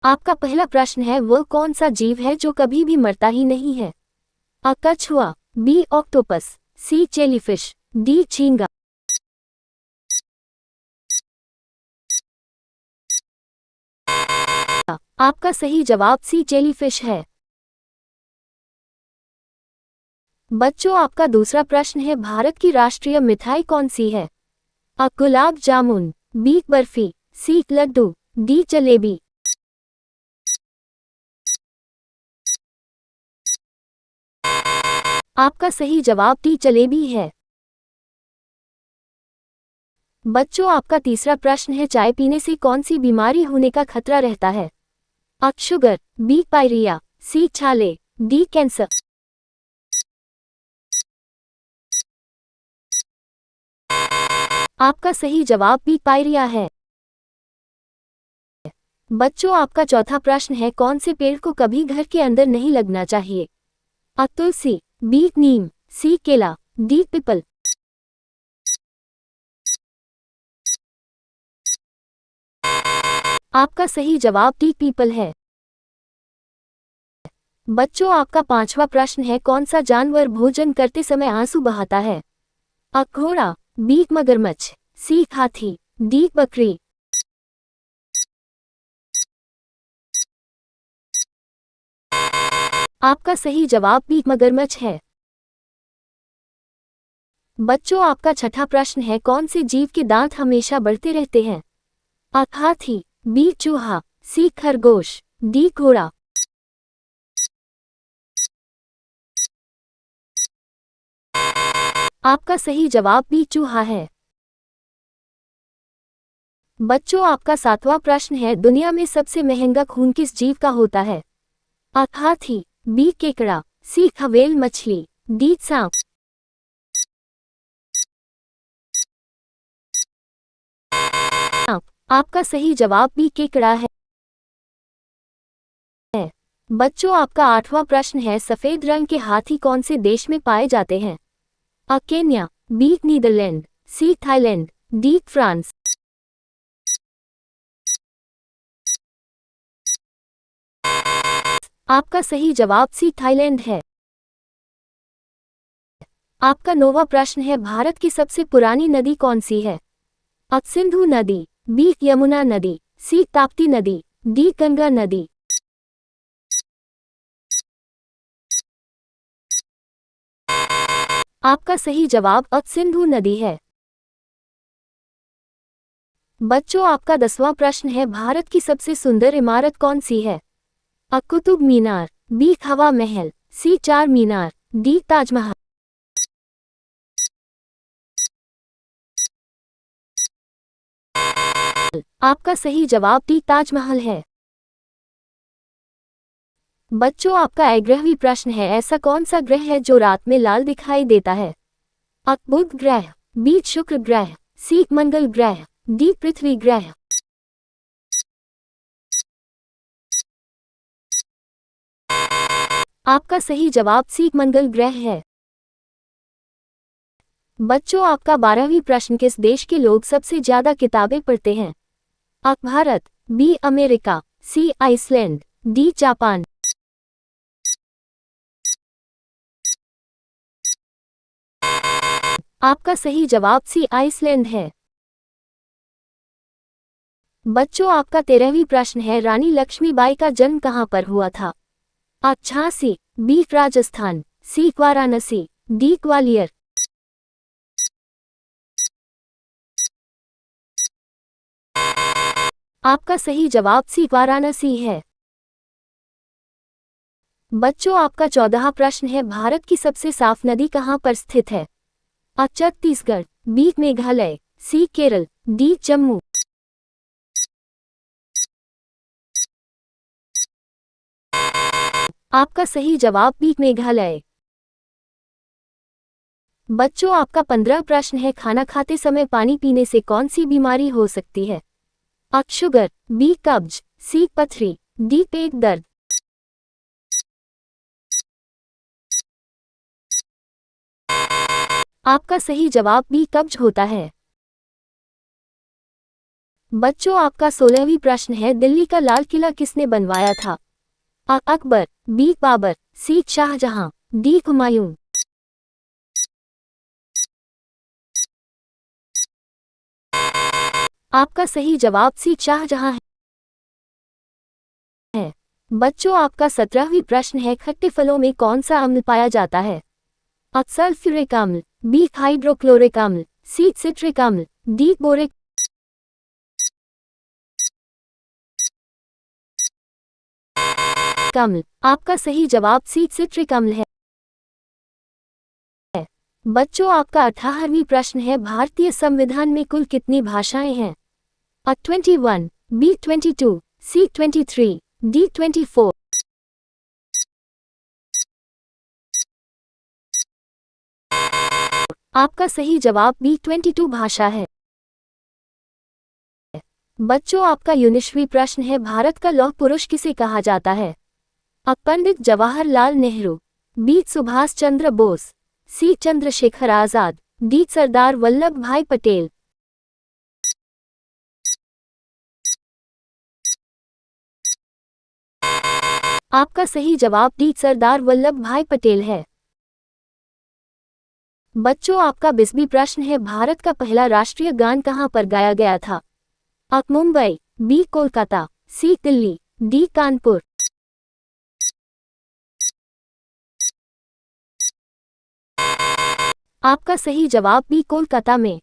आपका पहला प्रश्न है, वो कौन सा जीव है जो कभी भी मरता ही नहीं है? अ कछुआ, बी ऑक्टोपस, सी जेलीफिश, डी झींगा। आपका सही जवाब सी जेलीफिश है। बच्चों, आपका दूसरा प्रश्न है, भारत की राष्ट्रीय मिठाई कौन सी है? अ गुलाब जामुन, बी बर्फी, सी लड्डू, डी जलेबी। आपका सही जवाब डी जलेबी है। बच्चों, आपका तीसरा प्रश्न है, चाय पीने से कौन सी बीमारी होने का खतरा रहता है? अ शुगर, बी पायरिया, सी छाले, डी कैंसर। आपका सही जवाब बी पायरिया है। बच्चों, आपका चौथा प्रश्न है, कौन से पेड़ को कभी घर के अंदर नहीं लगना चाहिए? अ तुलसी, बी नीम, सी केला, डी पीपल। आपका सही जवाब डी पीपल है। बच्चों, आपका पांचवा प्रश्न है, कौन सा जानवर भोजन करते समय आंसू बहाता है? अ घोड़ा, बी मगरमच्छ, सी हाथी, डी बकरी। आपका सही जवाब बी मगरमच्छ है। बच्चों, आपका छठा प्रश्न है, कौन से जीव के दांत हमेशा बढ़ते रहते हैं? अ हाथी, बी चूहा, सी खरगोश, डी घोड़ा। आपका सही जवाब बी चूहा है। बच्चों, आपका सातवां प्रश्न है, दुनिया में सबसे महंगा खून किस जीव का होता है? अ हाथी, बी केकड़ा, सी हवेल मछली, डी सांप। आपका सही जवाब बी केकड़ा है। बच्चों, आपका आठवां प्रश्न है, सफेद रंग के हाथी कौन से देश में पाए जाते हैं? A Kenya, B Netherlands, C Thailand, D France. आपका सही जवाब सी थाईलैंड है। आपका नौवां प्रश्न है, भारत की सबसे पुरानी नदी कौन सी है? अ सिंधु नदी, बी यमुना नदी, सी ताप्ती नदी, डी गंगा नदी। आपका सही जवाब अ सिंधु नदी है। बच्चों, आपका 10वां प्रश्न है, भारत की सबसे सुंदर इमारत कौन सी है? अ कुतुब मीनार, बी हवा महल, सी चार मीनार, डी ताजमहल। आपका सही जवाब डी ताजमहल है। बच्चों, आपका 11वीं प्रश्न है, ऐसा कौन सा ग्रह है जो रात में लाल दिखाई देता है? अ बुध ग्रह, बी शुक्र ग्रह, सी मंगल ग्रह, डी पृथ्वी ग्रह। आपका सही जवाब सी मंगल ग्रह है। बच्चों, आपका 12वीं प्रश्न, किस देश के लोग सबसे ज्यादा किताबें पढ़ते हैं? अ भारत, बी अमेरिका, सी आइसलैंड, डी जापान। आपका सही जवाब सी आइसलैंड है। बच्चों, आपका 13वीं प्रश्न है, रानी लक्ष्मीबाई का जन्म कहां पर हुआ था? अ झांसी, बी राजस्थान, सी वाराणसी, डी ग्वालियर। आपका सही जवाब सी वाराणसी है। बच्चों, आपका 14वां प्रश्न है, भारत की सबसे साफ नदी कहां पर स्थित है? अ छत्तीसगढ़, बी मेघालय, सी केरल, डी जम्मू। आपका सही जवाब बी मेघालय। बच्चों, आपका 15वां प्रश्न है, खाना खाते समय पानी पीने से कौन सी बीमारी हो सकती है? अ शुगर, बी कब्ज, सी पथरी, डी पेट दर्द। आपका सही जवाब बी कब्ज होता है। बच्चों आपका 16वीं प्रश्न है, दिल्ली का लाल किला किसने बनवाया था? अ अकबर, बी बाबर, सी शाहजहां, डी हुमायूं। आपका सही जवाब सी शाहजहां है। बच्चों आपका 17वीं प्रश्न है, खट्टे फलों में कौन सा अम्ल पाया जाता है? अ सल्फ्यूरिक अम्ल, बी हाइड्रोक्लोरिक अम्ल, सी सिट्रिक अम्ल, डी बोरिक अम्ल। आपका सही जवाब सी सिट्रिक अम्ल है। बच्चों आपका 18वीं प्रश्न है, भारतीय संविधान में कुल कितनी भाषाएं हैं? अ 21, बी 22, सी 23, डी 24। आपका सही जवाब बी 22 भाषा है। बच्चों आपका 19वीं प्रश्न है, भारत का लौह पुरुष किसे कहा जाता है? अ पंडित जवाहरलाल नेहरू, बी सुभाष चंद्र बोस, सी चंद्रशेखर आजाद, डी सरदार वल्लभ भाई पटेल। आपका सही जवाब डी सरदार वल्लभ भाई पटेल है। बच्चों आपका 20वीं प्रश्न है, भारत का पहला राष्ट्रीय गान कहां पर गाया गया था? अ मुंबई, बी कोलकाता, सी दिल्ली, डी कानपुर। आपका सही जवाब बी कोलकाता में।